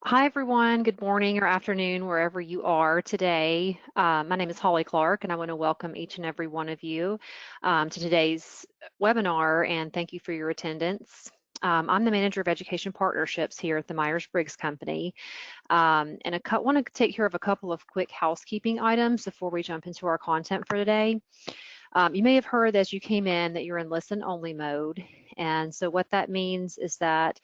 Hi, everyone. Good morning or afternoon, wherever you are today. My name is Holly Clark, and I want to welcome each and every one of you to today's webinar, and thank you for your attendance. I'm the Manager of Education Partnerships here at the Myers-Briggs Company, and I want to take care of a couple of quick housekeeping items before we jump into our content for today. You may have heard as you came in that you're in listen-only mode. And so what that means is that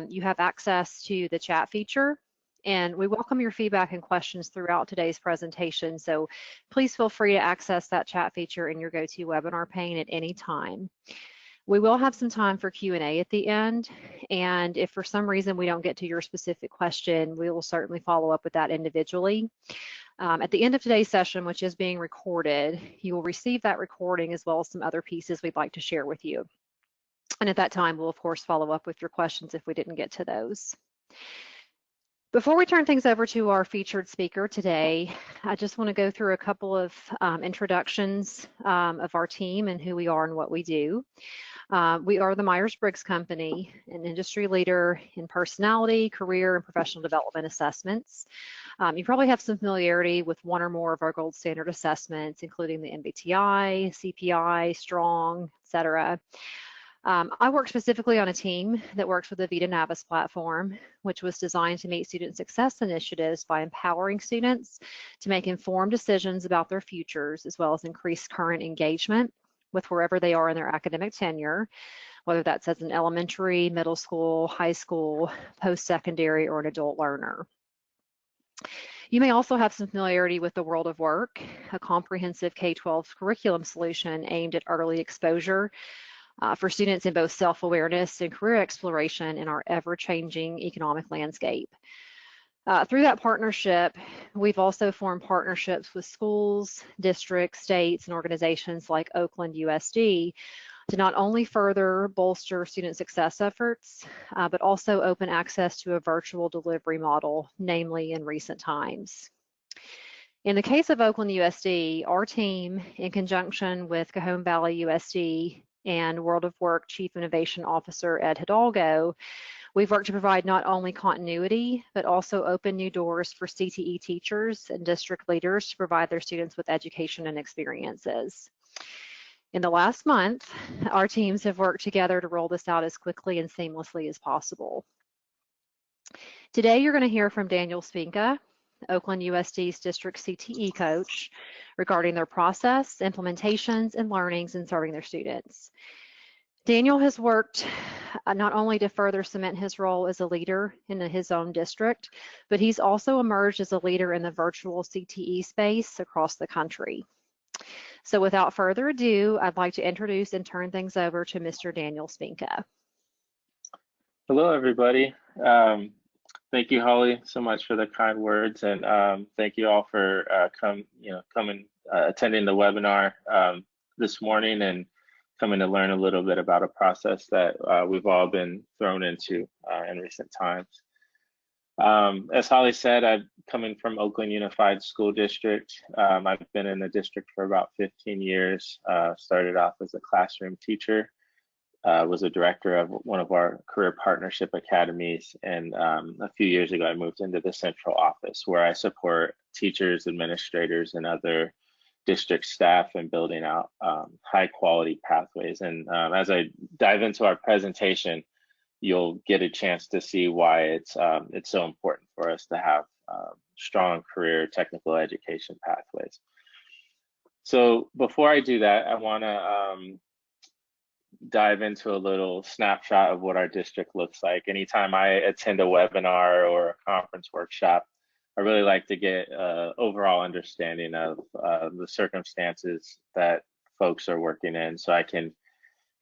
you have access to the chat feature, and we welcome your feedback and questions throughout today's presentation. So please feel free to access that chat feature in your GoToWebinar pane at any time. We will have some time for Q&A at the end, and if for some reason we don't get to your specific question, we will certainly follow up with that individually. At the end of today's session, which is being recorded, you will receive that recording as well as some other pieces we'd like to share with you. And at that time, we'll of course follow up with your questions if we didn't get to those. Before we turn things over to our featured speaker today, I just want to go through a couple of introductions of our team and who we are and what we do. We are the Myers-Briggs Company, an industry leader in personality, career, and professional development assessments. You probably have some familiarity with one or more of our gold standard assessments, including the MBTI, CPI, Strong, etc. I work specifically on a team that works with the VitaNavis platform, which was designed to meet student success initiatives by empowering students to make informed decisions about their futures, as well as increase current engagement with wherever they are in their academic tenure, whether that's as an elementary, middle school, high school, post-secondary, or an adult learner. You may also have some familiarity with the World of Work, a comprehensive K-12 curriculum solution aimed at early exposure for students in both self-awareness and career exploration in our ever-changing economic landscape. Through that partnership, we've also formed partnerships with schools, districts, states, and organizations like Oakland USD to not only further bolster student success efforts, but also open access to a virtual delivery model, namely in recent times. In the case of Oakland USD, our team, in conjunction with Cajon Valley USD and World of Work Chief Innovation Officer Ed Hidalgo, we've worked to provide not only continuity, but also open new doors for CTE teachers and district leaders to provide their students with education and experiences. In the last month, our teams have worked together to roll this out as quickly and seamlessly as possible. Today, you're going to hear from Daniel Spinka, Oakland USD's district CTE coach, regarding their process, implementations, and learnings in serving their students. Daniel has worked not only to further cement his role as a leader in his own district, but he's also emerged as a leader in the virtual CTE space across the country. So without further ado, I'd like to introduce and turn things over to Mr. Daniel Spinka. Hello, everybody. Thank you, Holly, so much for the kind words, and thank you all for attending the webinar this morning and coming to learn a little bit about a process that we've all been thrown into in recent times. As Holly said, I'm coming from Oakland Unified School District. I've been in the district for about 15 years. Started off as a classroom teacher. Was a director of one of our career partnership academies, and a few years ago I moved into the central office where I support teachers, administrators, and other district staff in building out high quality pathways. And as I dive into our presentation, you'll get a chance to see why it's so important for us to have strong career technical education pathways. So before I do that, I want to dive into a little snapshot of what our district looks like. Anytime I attend a webinar or a conference workshop, I really like to get an overall understanding of the circumstances that folks are working in, so I can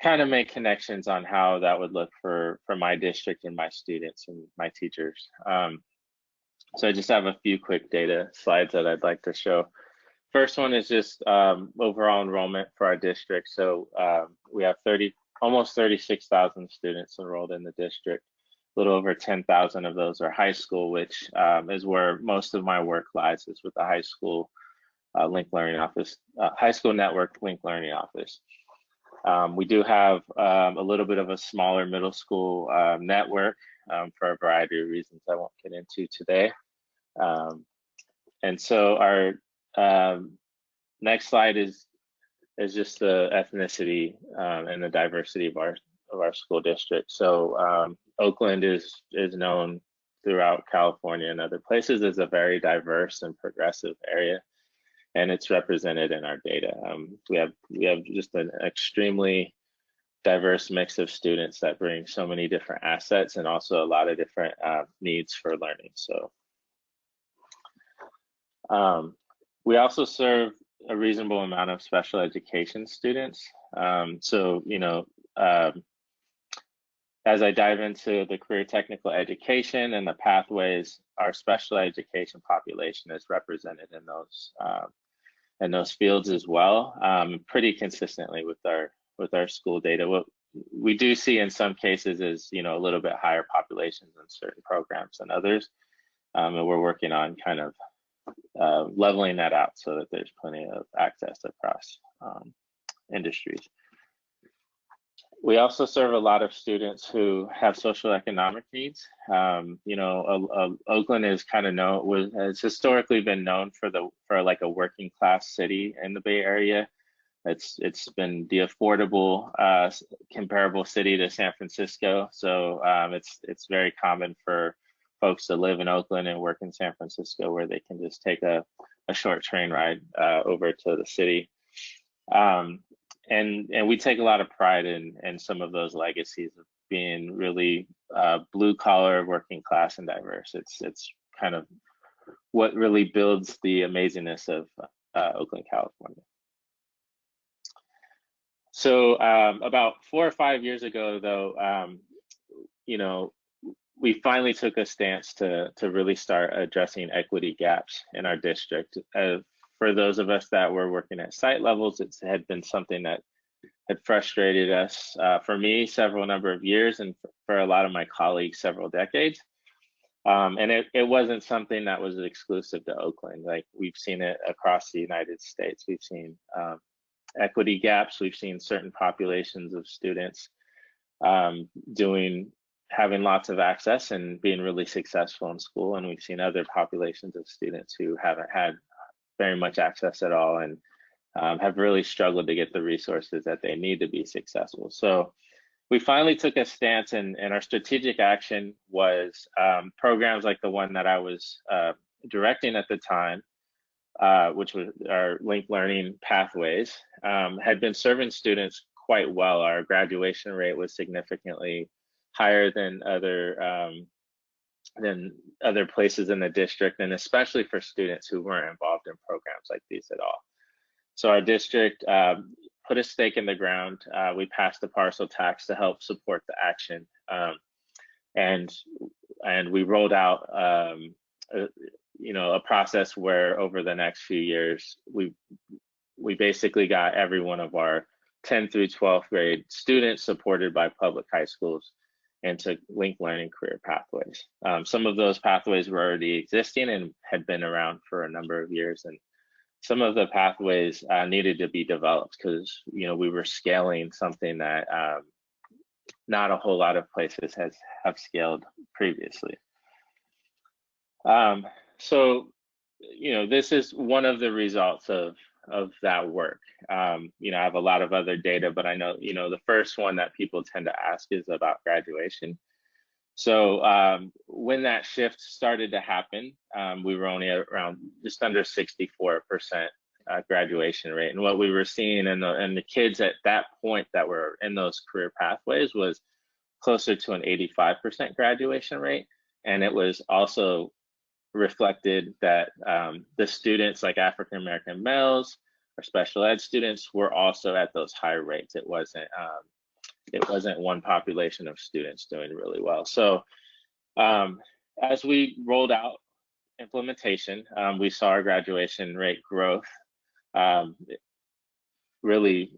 kind of make connections on how that would look for my district and my students and my teachers. So I just have a few quick data slides that I'd like to show. First one is just overall enrollment for our district. So we have almost 36,000 students enrolled in the district. A little over 10,000 of those are high school, which is where most of my work lies, is with the high school link learning office, high school network link learning office. We do have a little bit of a smaller middle school network for a variety of reasons I won't get into today. And so our next slide is just the ethnicity and the diversity of our school district. So Oakland is known throughout California and other places as a very diverse and progressive area, and it's represented in our data. We have just an extremely diverse mix of students that bring so many different assets and also a lot of different needs for learning. So we also serve a reasonable amount of special education students. So, you know, as I dive into the career technical education and the pathways, our special education population is represented in those fields as well, pretty consistently with our school data. What we do see in some cases is, you know, a little bit higher populations in certain programs than others, and we're working on kind of leveling that out so that there's plenty of access across industries. We also serve a lot of students who have social economic needs. You know, Oakland is kind of has historically been known for like a working class city in the Bay Area. It's been the affordable comparable city to San Francisco. So it's very common for folks to live in Oakland and work in San Francisco, where they can just take a short train ride over to the city. And we take a lot of pride in some of those legacies of being really blue collar, working class, and diverse. It's kind of what really builds the amazingness of Oakland, California. So about 4 or 5 years ago, though, you know, we finally took a stance to really start addressing equity gaps in our district. For those of us that were working at site levels, it had been something that had frustrated us, for me, several number of years, and for a lot of my colleagues, several decades. And it wasn't something that was exclusive to Oakland. Like, we've seen it across the United States. We've seen equity gaps. We've seen certain populations of students having lots of access and being really successful in school. And we've seen other populations of students who haven't had very much access at all and have really struggled to get the resources that they need to be successful. So we finally took a stance, and our strategic action was programs like the one that I was directing at the time, which was our linked learning pathways, had been serving students quite well. Our graduation rate was significantly higher than other places in the district, and especially for students who weren't involved in programs like these at all. So our district put a stake in the ground. We passed the parcel tax to help support the action, and we rolled out you know, a process where over the next few years we basically got every one of our 10th through 12th grade students supported by public high schools into linked learning career pathways. Some of those pathways were already existing and had been around for a number of years, and some of the pathways needed to be developed because, you know, we were scaling something that not a whole lot of places have scaled previously. So, you know, this is one of the results of that work. You know, I have a lot of other data, but I know, you know, the first one that people tend to ask is about graduation. So when that shift started to happen, we were only at around just under 64% graduation rate. And what we were seeing in the kids at that point that were in those career pathways was closer to an 85% graduation rate. And it was also reflected that the students, like African American males or special ed students, were also at those higher rates. It wasn't one population of students doing really well. So as we rolled out implementation, we saw our graduation rate growth really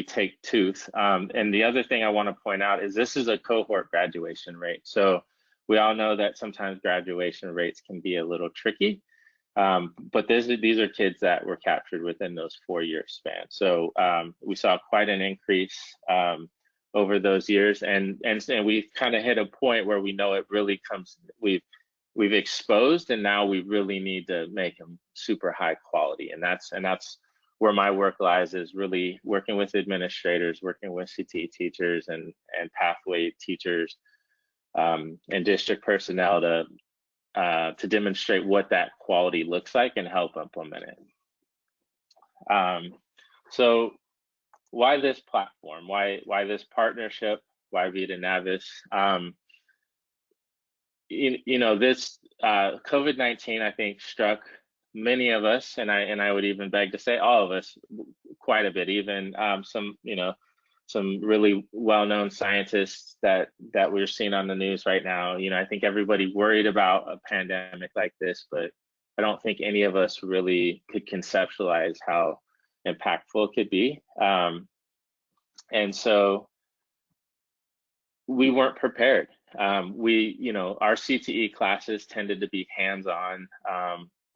take tooth. And the other thing I want to point out is this is a cohort graduation rate. So we all know that sometimes graduation rates can be a little tricky, but these are kids that were captured within those 4-year span. So we saw quite an increase over those years, and we've kind of hit a point where we know it really comes. We've exposed, and now we really need to make them super high quality, and that's where my work lies, is really working with administrators, working with CTE teachers and pathway teachers, and district personnel to demonstrate what that quality looks like and help implement it. So why this platform? Why this partnership? Why VidaNavis? This COVID-19, I think, struck many of us, and I would even beg to say all of us, quite a bit. Even some really well-known scientists that we're seeing on the news right now. I think everybody worried about a pandemic like this, but I don't think any of us really could conceptualize how impactful it could be. And so we weren't prepared. Our CTE classes tended to be hands-on.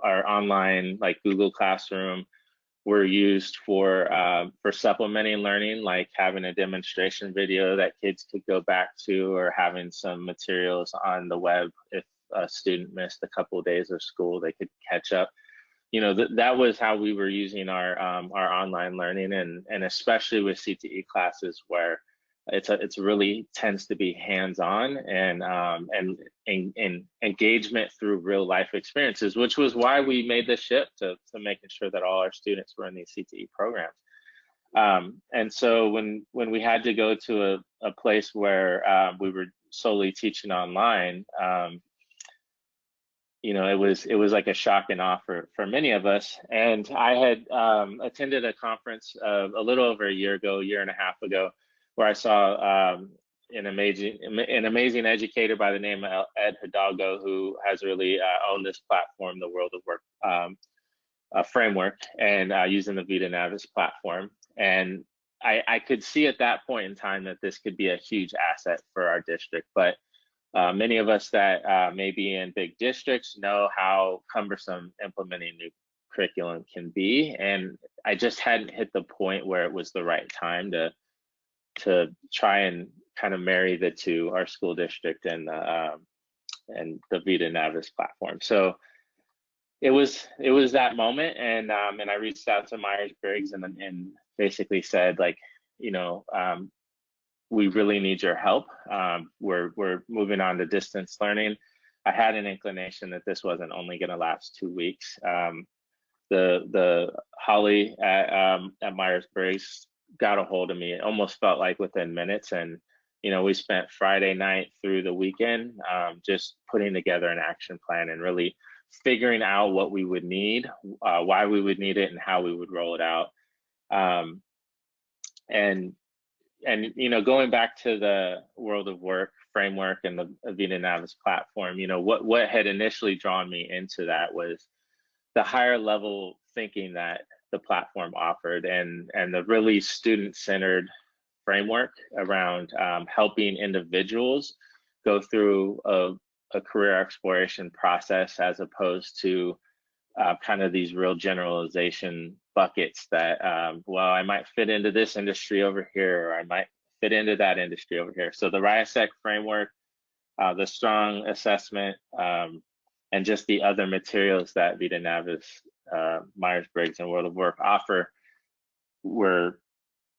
Our online, like Google Classroom, were used for supplementing learning, like having a demonstration video that kids could go back to, or having some materials on the web. If a student missed a couple of days of school, they could catch up. That was how we were using our online learning, and especially with CTE classes, where it's really tends to be hands-on and engagement through real life experiences, which was why we made the shift to making sure that all our students were in these CTE programs. And so when we had to go to a place where we were solely teaching online, it was like a shock and awe for many of us. And I had attended a conference a little over a year and a half ago, where I saw an amazing educator by the name of Ed Hidalgo, who has really owned this platform, the World of Work framework, and using the VitaNavis platform. And I could see at that point in time that this could be a huge asset for our district. But many of us that may be in big districts know how cumbersome implementing new curriculum can be. And I just hadn't hit the point where it was the right time to try and kind of marry the two, our school district and the VidaNavis platform. So it was that moment, and I reached out to Myers-Briggs and basically said, like, we really need your help. We're moving on to distance learning. I had an inclination that this wasn't only going to last 2 weeks. The Holly at Myers-Briggs got a hold of me. It almost felt like within minutes, and we spent Friday night through the weekend just putting together an action plan and really figuring out what we would need, why we would need it, and how we would roll it out. And going back to the World of Work framework and the VidaNavis platform, what had initially drawn me into that was the higher level thinking that the platform offered, and the really student-centered framework around helping individuals go through a career exploration process, as opposed to kind of these real generalization buckets that, well, I might fit into this industry over here, or I might fit into that industry over here. So the RIASEC framework, the strong assessment, and just the other materials that VidaNavis, Myers-Briggs, and World of Work offer were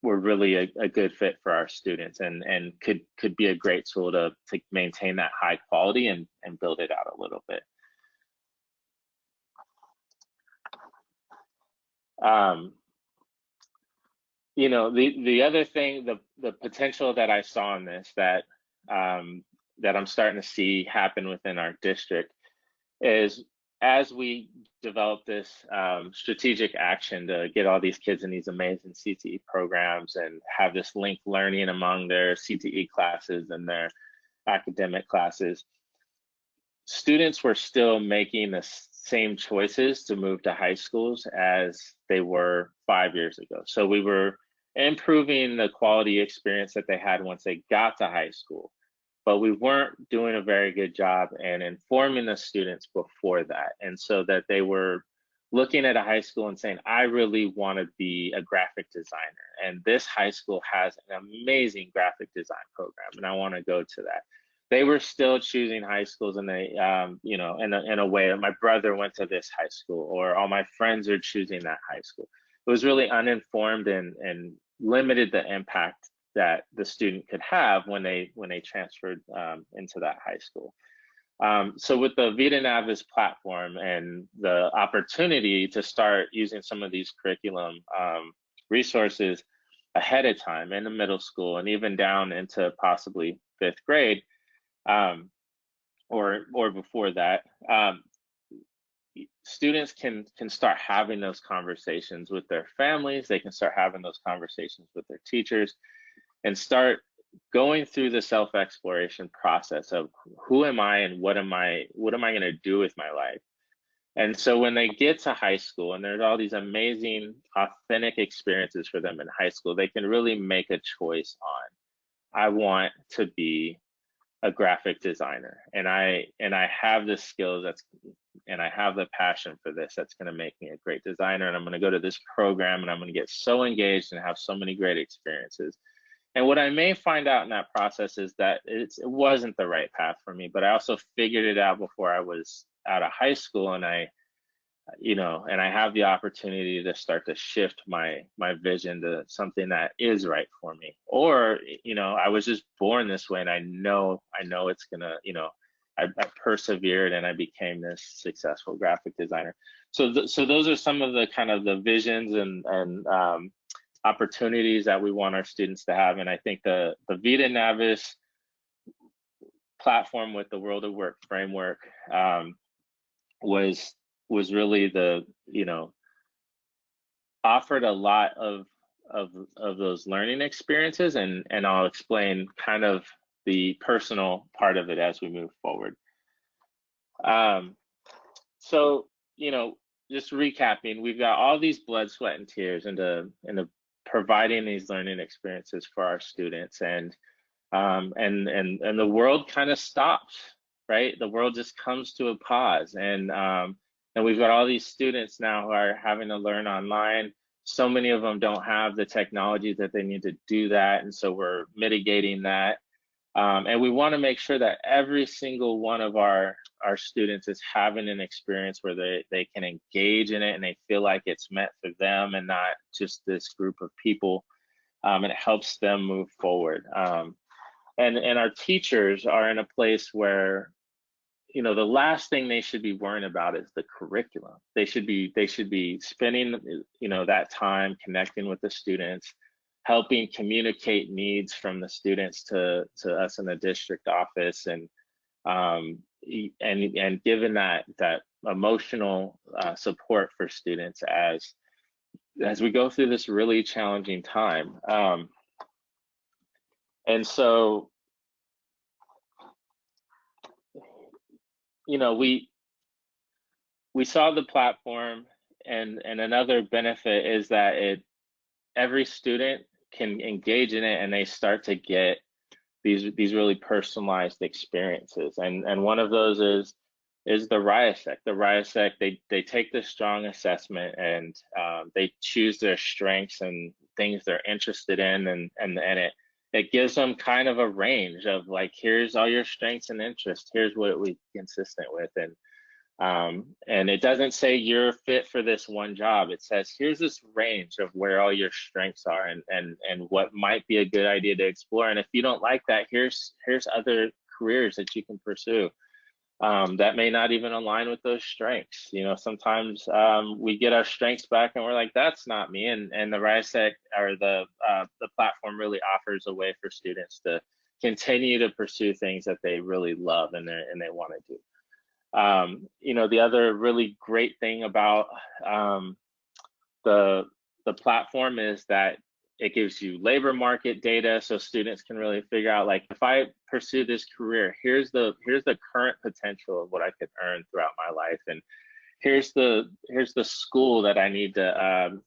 really a good fit for our students, and could be a great tool to maintain that high quality and build it out a little bit. The other thing, the potential that I saw in this, that I'm starting to see happen within our district, is as we develop this strategic action to get all these kids in these amazing CTE programs and have this linked learning among their CTE classes and their academic classes, students were still making the same choices to move to high schools as they were 5 years ago. So we were improving the quality experience that they had once they got to high school, but we weren't doing a very good job in informing the students before that, and so that they were looking at a high school and saying, I really want to be a graphic designer. And this high school has an amazing graphic design program, and I want to go to that. They were still choosing high schools, and they, you know, in a way, my brother went to this high school, or all my friends are choosing that high school. It was really uninformed and limited the impact that the student could have when they transferred into that high school. So with the VitaNavis platform and the opportunity to start using some of these curriculum resources ahead of time in the middle school and even down into possibly 5th grade, or before that, students can start having those conversations with their families. They can start having those conversations with their teachers, and start going through the self-exploration process of who am I and what am I going to do with my life. And so when they get to high school and there's all these amazing authentic experiences for them in high school, they can really make a choice on, I want to be a graphic designer, and I have the skills and I have the passion for this that's going to make me a great designer, and I'm going to go to this program and I'm going to get so engaged and have so many great experiences. And what I may find out in that process is that it wasn't the right path for me, but I also figured it out before I was out of high school, and I have the opportunity to start to shift my vision to something that is right for me. Or, you know, I was just born this way, and I know it's gonna, you know, I persevered and I became this successful graphic designer. So those are some of the kind of the visions and opportunities that we want our students to have. And I think the VitaNavis platform with the World of Work framework was really the, you know, offered a lot of those learning experiences, and I'll explain kind of the personal part of it as we move forward. So, you know, just recapping, we've got all these blood, sweat, and tears into providing these learning experiences for our students, and the world kind of stops, right? The world just comes to a pause, and we've got all these students now who are having to learn online. So many of them don't have the technology that they need to do that, and so we're mitigating that. And we want to make sure that every single one of our students is having an experience where they can engage in it and they feel like it's meant for them and not just this group of people, and it helps them move forward. And our teachers are in a place where, you know, the last thing they should be worrying about is the curriculum. They should be spending, you know, that time connecting with the students, helping communicate needs from the students to us in the district office, and given that emotional support for students as we go through this really challenging time. And so, you know, we saw the platform, and another benefit is that every student can engage in it, and they start to get these really personalized experiences. And one of those is the RIASEC. The RIASEC, they take the strong assessment, and they choose their strengths and things they're interested in, and it gives them kind of a range of like, here's all your strengths and interests, here's what we consistent with. And it doesn't say you're fit for this one job. It says, here's this range of where all your strengths are and what might be a good idea to explore. And if you don't like that, here's other careers that you can pursue that may not even align with those strengths. You know, sometimes we get our strengths back and we're like, that's not me. And the RISEC, or the platform, really offers a way for students to continue to pursue things that they really love and they want to do. You know, the other really great thing about the platform is that it gives you labor market data, so students can really figure out, like, if I pursue this career, here's the current potential of what I could earn throughout my life, and here's the school that I need to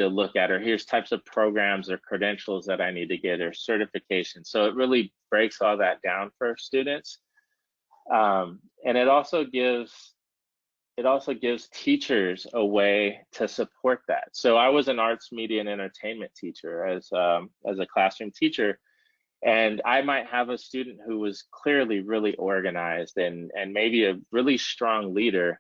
look at, or here's types of programs or credentials that I need to get, or certifications. So it really breaks all that down for students, and it also gives also gives teachers a way to support that. So I was an arts, media, and entertainment teacher as a classroom teacher, and I might have a student who was clearly really organized and maybe a really strong leader,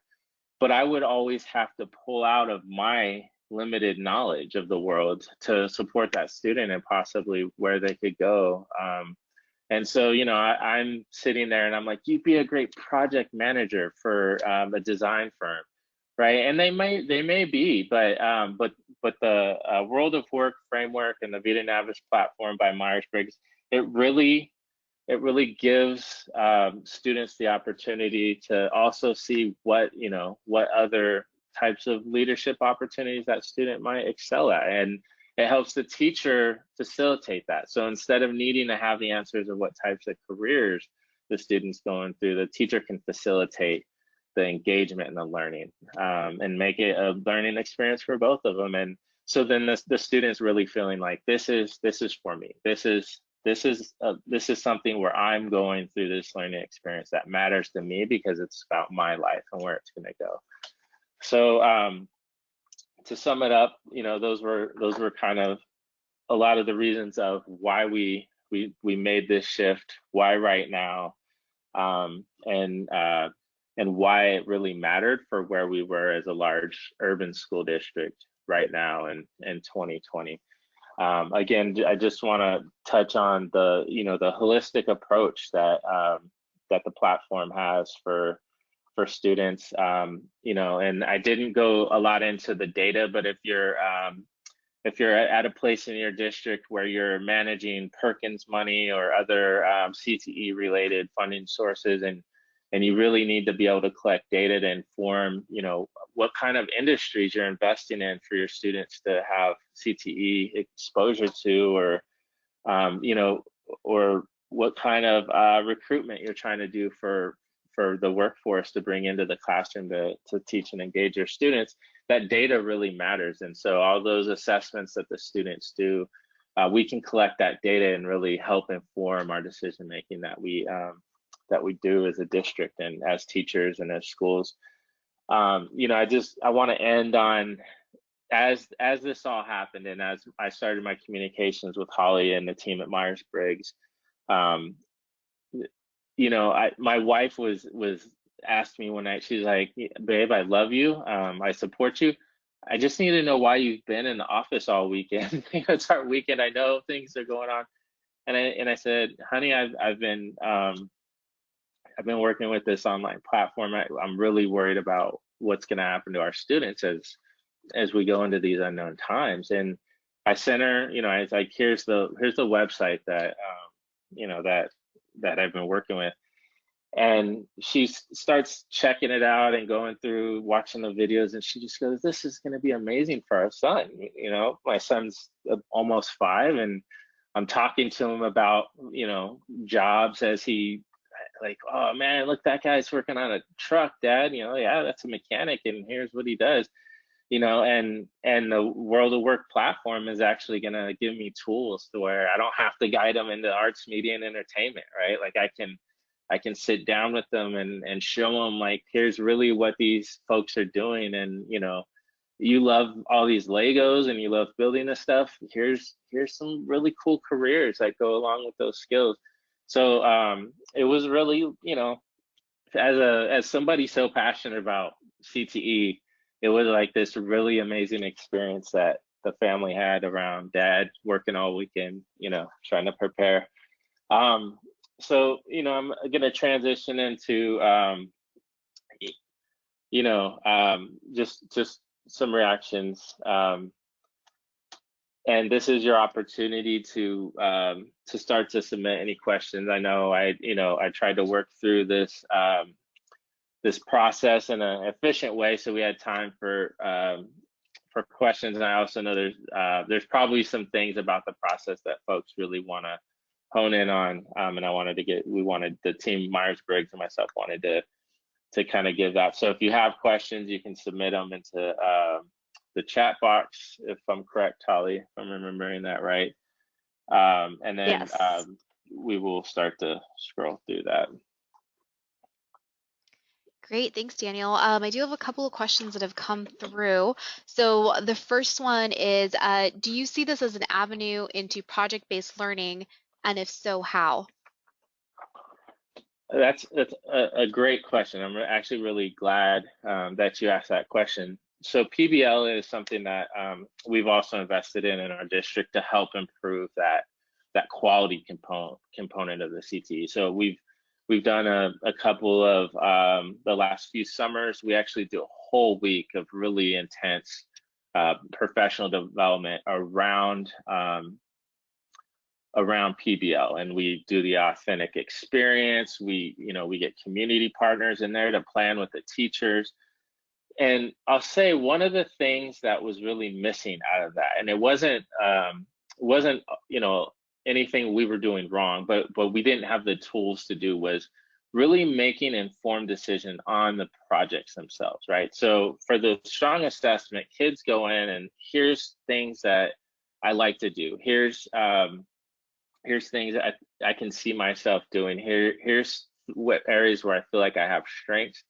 but I would always have to pull out of my limited knowledge of the world to support that student and possibly where they could go. And so, you know, I'm sitting there and I'm like, you'd be a great project manager for a design firm, right? And they may be, but the World of Work framework and the VitaNavis platform by Myers-Briggs, it really gives students the opportunity to also see what other types of leadership opportunities that student might excel at, and it helps the teacher facilitate that. So instead of needing to have the answers of what types of careers the student's going through, the teacher can facilitate the engagement and the learning, and make it a learning experience for both of them. And so then the student's really feeling like this is for me. This is something where I'm going through this learning experience that matters to me because it's about my life and where it's going to go. So to sum it up, you know, those were kind of a lot of the reasons of why we made this shift, why right now, and why it really mattered for where we were as a large urban school district right now in 2020. Again, I just want to touch on the holistic approach that the platform has for students. And I didn't go a lot into the data, but if you're at a place in your district where you're managing Perkins money or other CTE related funding sources, and you really need to be able to collect data to inform, what kind of industries you're investing in for your students to have CTE exposure to, or, or what kind of recruitment you're trying to do for the workforce to bring into the classroom to teach and engage your students, that data really matters. And so all those assessments that the students do, we can collect that data and really help inform our decision making that we do as a district and as teachers and as schools. I want to end on, as this all happened and as I started my communications with Holly and the team at Myers-Briggs, my wife was asked me one night, she's like, babe, I love you, I support you, I just need to know why you've been in the office all weekend. It's our weekend, I know things are going on. And I said, honey, I've been working with this online platform. I'm really worried about what's going to happen to our students as we go into these unknown times. And I sent her, I was like, here's the website that that I've been working with. And she starts checking it out and going through, watching the videos, and she just goes, this is going to be amazing for our son. My son's almost 5, and I'm talking to him about, jobs as he, like, oh man, look, that guy's working on a truck, Dad. Yeah, that's a mechanic, and here's what he does. And the World of Work platform is actually going to give me tools to where I don't have to guide them into arts, media, and entertainment, right? Like I can sit down with them and show them, like, here's really what these folks are doing. And, you love all these Legos and you love building this stuff. Here's some really cool careers that go along with those skills. So it was really, as somebody so passionate about CTE, it was like this really amazing experience that the family had around Dad working all weekend, trying to prepare. So, I'm going to transition into, just some reactions. And this is your opportunity to start to submit any questions. I know I tried to work through this this process in an efficient way, so we had time for questions. And I also know there's probably some things about the process that folks really want to hone in on, and we wanted the team, Myers-Briggs and myself, wanted to kind of give that. So if you have questions, you can submit them into the chat box, if I'm correct, Holly, if I'm remembering that right. And then Yes. We will start to scroll through that. Great, thanks, Daniel. I do have a couple of questions that have come through. So the first one is, do you see this as an avenue into project-based learning? And if so, how? That's a great question. I'm actually really glad that you asked that question. So PBL is something that we've also invested in our district to help improve that quality component of the CTE. So we've done a couple of the last few summers. We actually do a whole week of really intense professional development around PBL, and we do the authentic experience. We get community partners in there to plan with the teachers. And I'll say one of the things that was really missing out of that, and it wasn't anything we were doing wrong, but we didn't have the tools to do, was really making informed decision on the projects themselves, right? So for the strong assessment, kids go in and here's things that I like to do. Here's things that I can see myself doing. Here's what areas where I feel like I have strengths.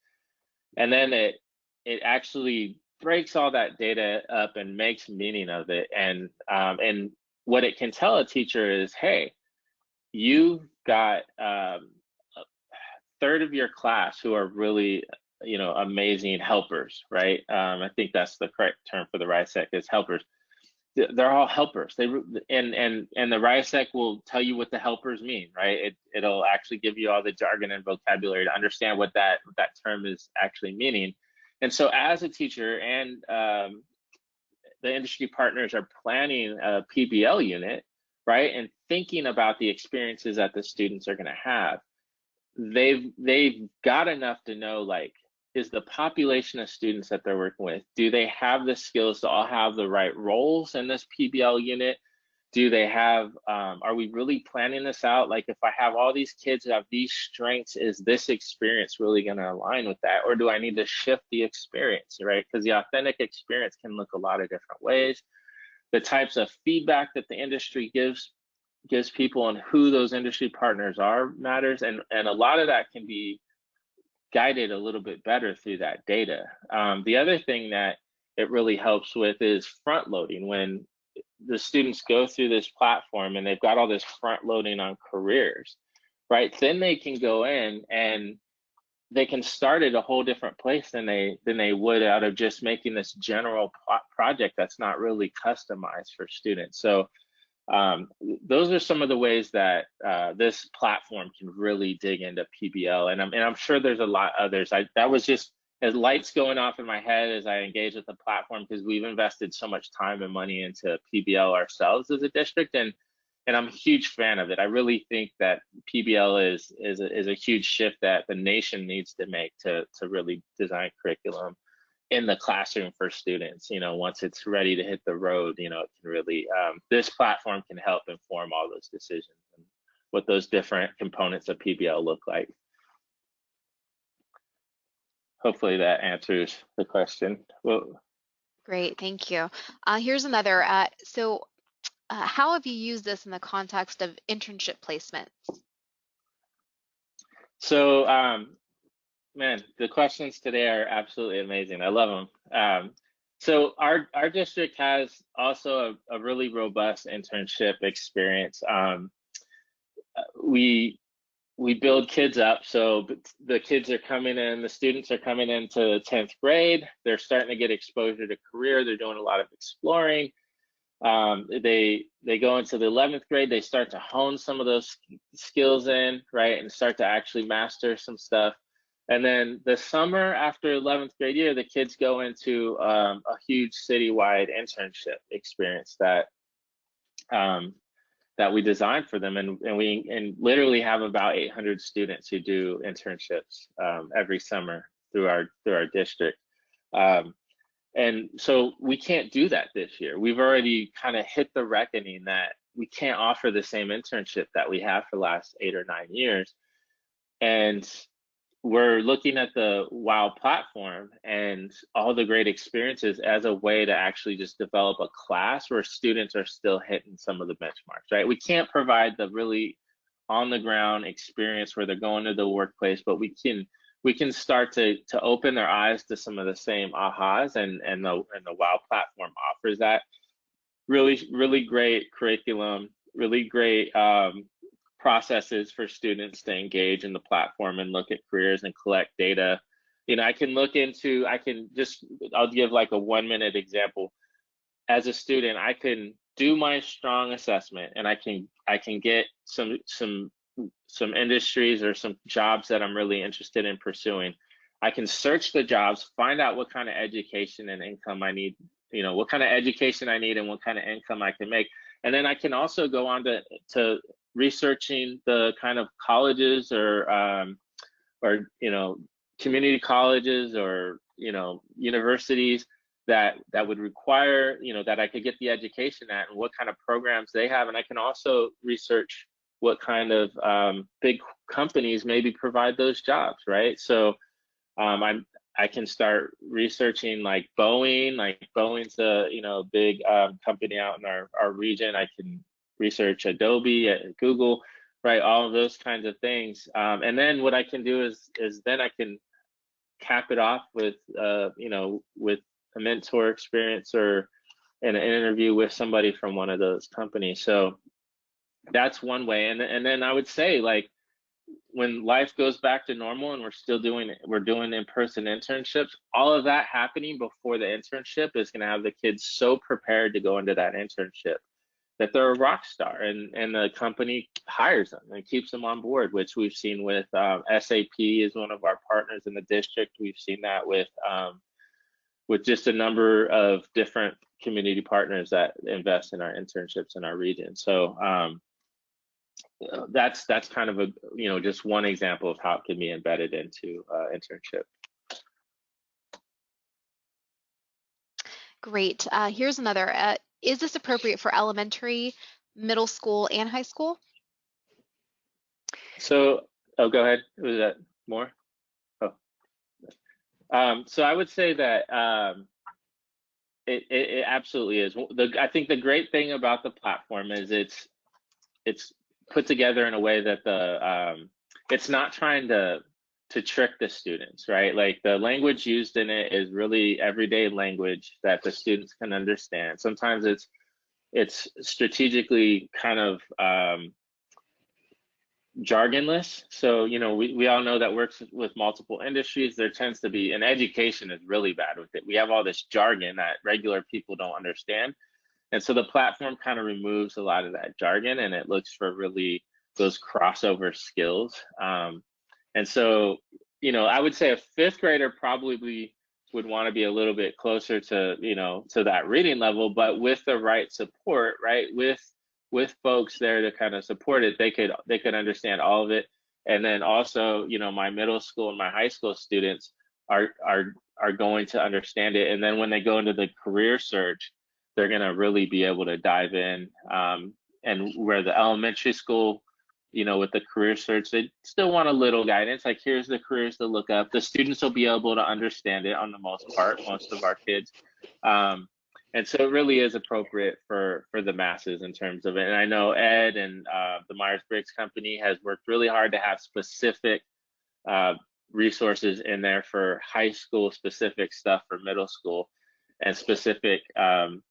And then it actually breaks all that data up and makes meaning of it. And what it can tell a teacher is, hey, you've got a third of your class who are really amazing helpers, right? I think that's the correct term for the RISEC, is helpers. They're all helpers. And the RISEC will tell you what the helpers mean, right? It'll actually give you all the jargon and vocabulary to understand what that term is actually meaning. And so as a teacher and the industry partners are planning a PBL unit, right, and thinking about the experiences that the students are going to have, they've got enough to know, like, is the population of students that they're working with, do they have the skills to all have the right roles in this PBL unit? Do they have, are we really planning this out? Like, if I have all these kids who have these strengths, is this experience really going to align with that? Or do I need to shift the experience, right? Because the authentic experience can look a lot of different ways. The types of feedback that the industry gives people and who those industry partners are matters. And a lot of that can be guided a little bit better through that data. The other thing that it really helps with is front loading. When the students go through this platform and they've got all this front loading on careers, right? Then they can go in and they can start at a whole different place than they would out of just making this general project that's not really customized for students. So those are some of the ways that this platform can really dig into PBL, and I'm sure there's a lot others. That was just as lights going off in my head as I engage with the platform, because we've invested so much time and money into PBL ourselves as a district, and I'm a huge fan of it. I really think that PBL is a huge shift that the nation needs to make to really design curriculum in the classroom for students. Once it's ready to hit the road, it can really, this platform can help inform all those decisions and what those different components of PBL look like. Hopefully that answers the question. Well, Great, thank you. Here's another. How have you used this in the context of internship placements? So, man, the questions today are absolutely amazing. I love them. So our district has also a really robust internship experience. We build kids up. So the kids are coming in, the students are coming into 10th grade. They're starting to get exposure to career. They're doing a lot of exploring. They go into the 11th grade. They start to hone some of those skills in, right, and start to actually master some stuff. And then the summer after 11th grade year, the kids go into a huge citywide internship experience that we designed for them, and we literally have about 800 students who do internships every summer through our district. And so we can't do that this year. We've already kind of hit the reckoning that we can't offer the same internship that we have for the last 8 or 9 years. And we're looking at the WOW platform and all the great experiences as a way to actually just develop a class where students are still hitting some of the benchmarks, right? We can't provide the really on the ground experience where they're going to the workplace, but we we can start to open their eyes to some of the same ahas, and the WOW platform offers that. Really great curriculum, really great processes for students to engage in the platform and look at careers and collect data. You know, I'll give like a 1-minute example. As a student, I can do my strong assessment, and I can get some industries or some jobs that I'm really interested in pursuing. I can search the jobs, find out what kind of education and income I need, you know, what kind of education I need and what kind of income I can make. And then I can also go on to researching the kind of colleges or you know, community colleges or, you know, universities that would require, you know, that I could get the education at, and what kind of programs they have. And I can also research what kind of big companies maybe provide those jobs, right? So I can start researching like Boeing. Like Boeing's a, you know, big company out in our region. I can research Adobe, Google, right? All of those kinds of things. And then what I can do is then I can cap it off with you know, with a mentor experience or an interview with somebody from one of those companies. So that's one way. And then I would say, like, when life goes back to normal and we're doing in-person internships, all of that happening before the internship is going to have the kids so prepared to go into that internship that they're a rock star, and the company hires them and keeps them on board, which we've seen with SAP is one of our partners in the district. We've seen that with just a number of different community partners that invest in our internships in our region. So that's kind of a, you know, just one example of how it can be embedded into internship. Great. Here's another. Is this appropriate for elementary, middle school, and high school? So, oh, go ahead. Was that more? Oh. So I would say that it absolutely is. I think the great thing about the platform is it's put together in a way that it's not trying to trick the students, right? Like, the language used in it is really everyday language that the students can understand. Sometimes it's strategically kind of jargonless. So, you know, we all know that works with multiple industries. There tends to be, and education is really bad with it. We have all this jargon that regular people don't understand. And so the platform kind of removes a lot of that jargon, and it looks for really those crossover skills. And so, you know, I would say a 5th grader probably would want to be a little bit closer to, you know, to that reading level, but with the right support, right? With folks there to kind of support it, they could understand all of it. And then also, you know, my middle school and my high school students are going to understand it. And then when they go into the career search, they're going to really be able to dive in. And where the elementary school, you know, with the career search, they still want a little guidance. Like, here's the careers to look up. The students will be able to understand it on the most part, most of our kids. And so it really is appropriate for the masses in terms of it. And I know Ed and the Myers-Briggs company has worked really hard to have specific resources in there for high school specific stuff for middle school, and specific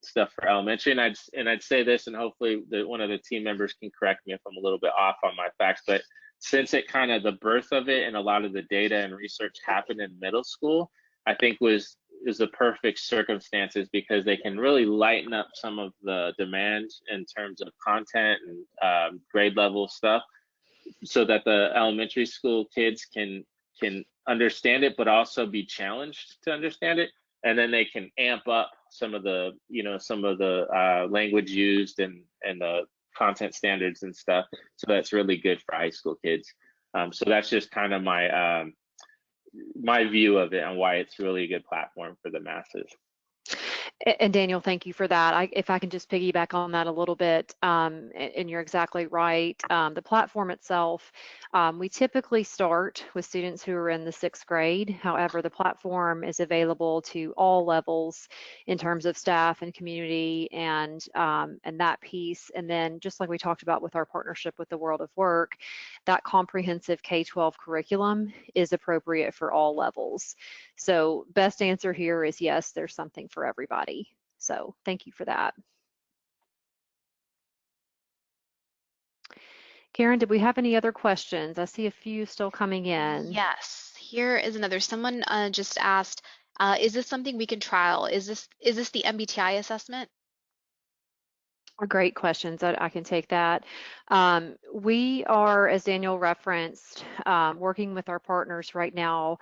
stuff for elementary. And I'd say this, and hopefully one of the team members can correct me if I'm a little bit off on my facts, but since it kind of, the birth of it and a lot of the data and research happened in middle school, I think is the perfect circumstances, because they can really lighten up some of the demand in terms of content and grade level stuff, so that the elementary school kids can understand it, but also be challenged to understand it. And then they can amp up some of the, you know, language used and the content standards and stuff. So that's really good for high school kids. So that's just kind of my view of it and why it's really a good platform for the masses. And Daniel, thank you for that. If I can just piggyback on that a little bit, and you're exactly right. The platform itself, we typically start with students who are in the 6th grade. However, the platform is available to all levels in terms of staff and community and that piece. And then just like we talked about with our partnership with the World of Work, that comprehensive K-12 curriculum is appropriate for all levels. So best answer here is yes, there's something for everybody. So thank you for that. Karen, did we have any other questions? I see a few still coming in. Yes, here is another. Someone just asked, is this something we can trial? Is this the MBTI assessment? Great questions. I can take that. We are, as Daniel referenced, working with our partners right now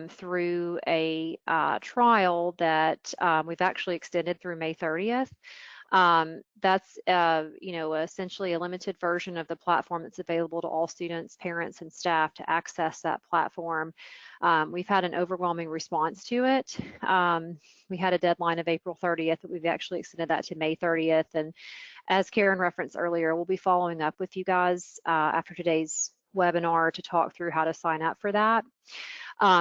through a trial that we've actually extended through May 30th. That's essentially a limited version of the platform that's available to all students, parents, and staff to access that platform. We've had an overwhelming response to it. We had a deadline of April 30th, but we've actually extended that to May 30th. And as Karen referenced earlier, we'll be following up with you guys after today's webinar to talk through how to sign up for that.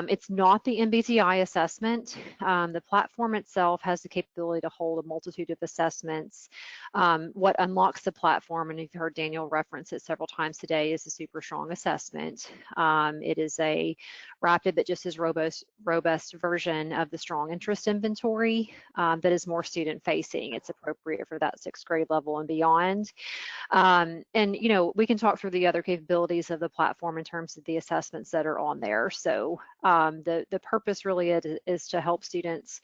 It's not the MBTI assessment. The platform itself has the capability to hold a multitude of assessments. What unlocks the platform, and you've heard Daniel reference it several times today, is a super strong assessment. It is a rapid but just as robust version of the strong interest inventory that is more student facing. It's appropriate for that 6th grade level and beyond. And we can talk through the other capabilities of the platform in terms of the assessments that are on there. So the purpose really is to help students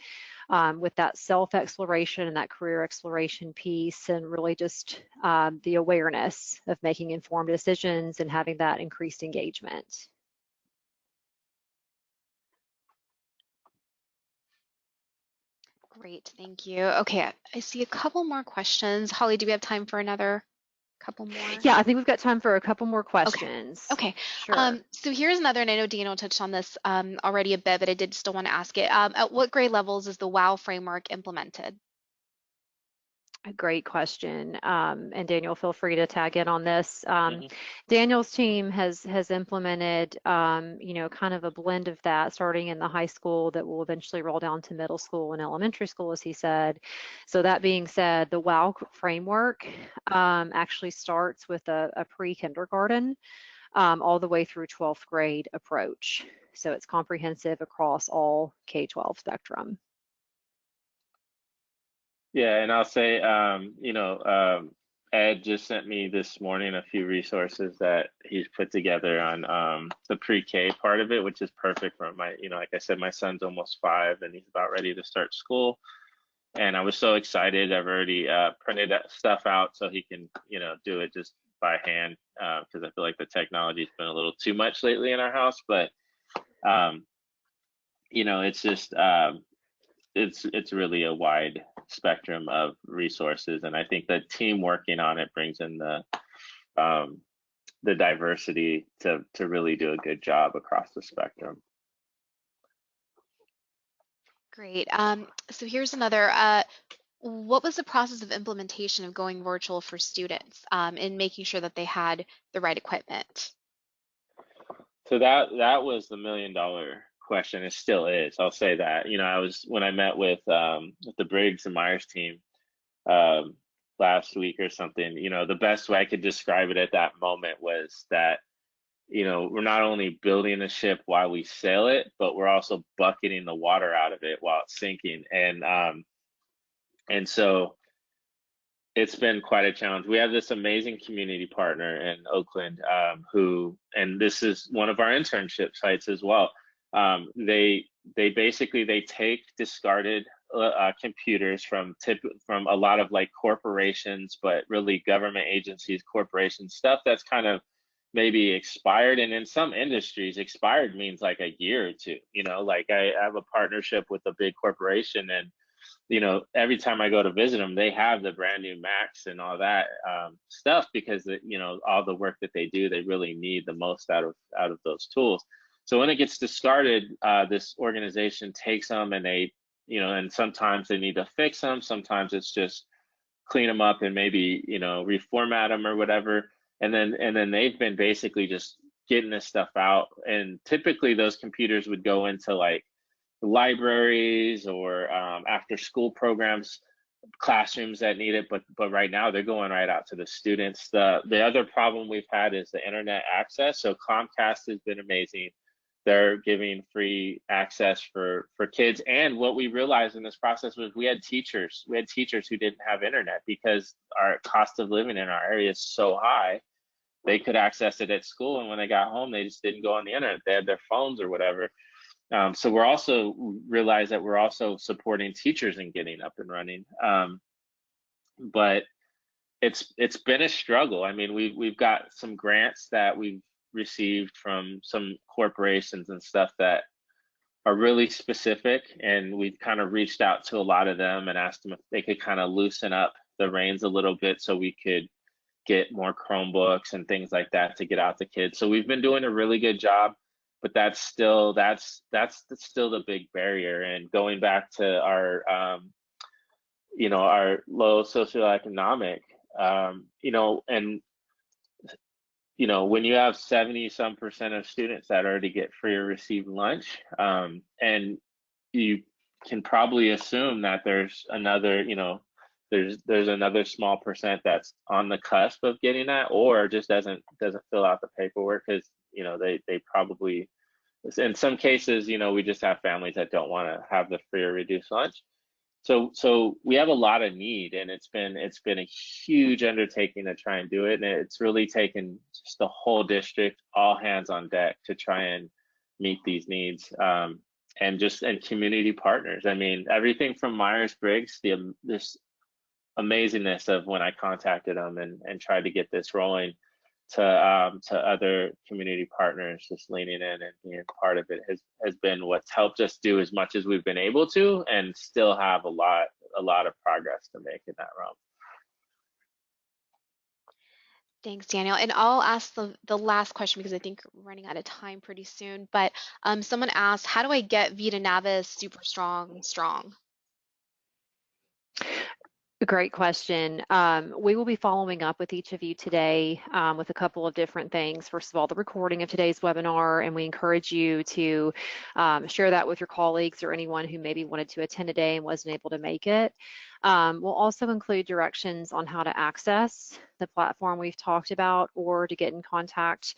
with that self-exploration and that career exploration piece, and really just the awareness of making informed decisions and having that increased engagement. Great, thank you. Okay, I see a couple more questions. Holly, do we have time for another couple more? Yeah, I think we've got time for a couple more questions. Okay. Sure. So here's another, and I know Daniel touched on this already a bit, but I did still want to ask it. At what grade levels is the WOW framework implemented? A great question. And Daniel, feel free to tag in on this. Daniel's team has implemented, kind of a blend of that, starting in the high school that will eventually roll down to middle school and elementary school, as he said. So that being said, the WOW framework actually starts with a pre-kindergarten all the way through 12th grade approach. So it's comprehensive across all K-12 spectrum. Yeah, and I'll say, Ed just sent me this morning a few resources that he's put together on the pre-K part of it, which is perfect for my, like I said, my son's almost 5 and he's about ready to start school. And I was so excited. I've already printed that stuff out so he can, do it just by hand because I feel like the technology's been a little too much lately in our house. But, it's just, it's really a wide spectrum of resources, and I think the team working on it brings in the diversity to really do a good job across the spectrum. Great. So here's another. What was the process of implementation of going virtual for students and making sure that they had the right equipment? So that was the $1 million question. It still is. I'll say that. When I met with the Briggs and Myers team last week or something, the best way I could describe it at that moment was that, we're not only building a ship while we sail it, but we're also bucketing the water out of it while it's sinking. And so it's been quite a challenge. We have this amazing community partner in Oakland and this is one of our internship sites as well. They basically take discarded computers from a lot of like corporations, but really government agencies, corporations, stuff that's kind of maybe expired. And in some industries, expired means like a year or two. Like I have a partnership with a big corporation, and every time I go to visit them, they have the brand new Macs and all that stuff because all the work that they do, they really need the most out of those tools. So when it gets discarded, this organization takes them and they you know, and sometimes they need to fix them. Sometimes it's just clean them up and maybe, you know, reformat them or whatever. And then they've been basically just getting this stuff out. And typically those computers would go into like libraries or after school programs, classrooms that need it, but right now they're going right out to the students. The other problem we've had is the internet access. So Comcast has been amazing. They're giving free access for kids. And what we realized in this process was we had teachers who didn't have internet because our cost of living in our area is so high. They could access it at school, and when they got home, they just didn't go on the internet. They had their phones or whatever. So we're also realize that we're also supporting teachers in getting up and running. But it's been a struggle. I mean, we've got some grants that we've received from some corporations and stuff that are really specific, and we've kind of reached out to a lot of them and asked them if they could kind of loosen up the reins a little bit so we could get more Chromebooks and things like that to get out to kids. So we've been doing a really good job, but that's still the big barrier. And going back to our you know, our low socioeconomic, you know, and you know, when you have 70% of students that already get free or receive lunch, and you can probably assume that there's another, you know, there's another small percent that's on the cusp of getting that, or just doesn't fill out the paperwork because, you know, they probably, in some cases, you know, we just have families that don't want to have the free or reduced lunch. So we have a lot of need, and it's been a huge undertaking to try and do it, and it's really taken just the whole district, all hands on deck to try and meet these needs, and community partners. I mean, everything from Myers-Briggs, this amazingness of when I contacted them and tried to get this rolling, to other community partners just leaning in and being part of it has been what's helped us do as much as we've been able to, and still have a lot of progress to make in that realm. Thanks, Daniel. And I'll ask the last question because I think we're running out of time pretty soon. But someone asked, how do I get VidaNavis super strong? A great question. We will be following up with each of you today with a couple of different things. First of all, the recording of today's webinar, and we encourage you to share that with your colleagues or anyone who maybe wanted to attend today and wasn't able to make it. We'll also include directions on how to access the platform we've talked about, or to get in contact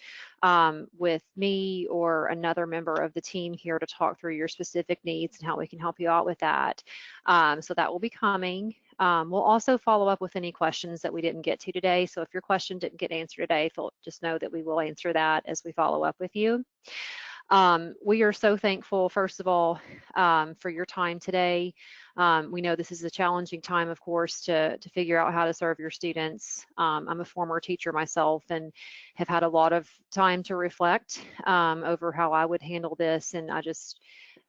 with me or another member of the team here to talk through your specific needs and how we can help you out with that. So that will be coming. We'll also follow up with any questions that we didn't get to today. So if your question didn't get answered today, just know that we will answer that as we follow up with you. We are so thankful, first of all, for your time today. We know this is a challenging time, of course, to figure out how to serve your students. I'm a former teacher myself and have had a lot of time to reflect over how I would handle this. And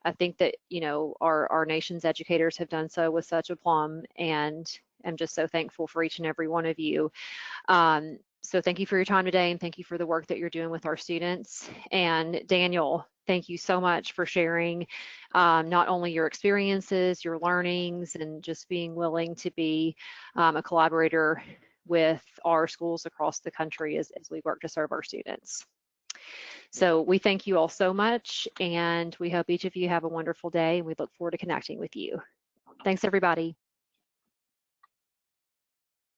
I think that, you know, our nation's educators have done so with such aplomb, and I'm just so thankful for each and every one of you. So thank you for your time today, and thank you for the work that you're doing with our students. And Daniel, thank you so much for sharing not only your experiences, your learnings, and just being willing to be a collaborator with our schools across the country as we work to serve our students. So we thank you all so much, and we hope each of you have a wonderful day, and we look forward to connecting with you. Thanks, everybody.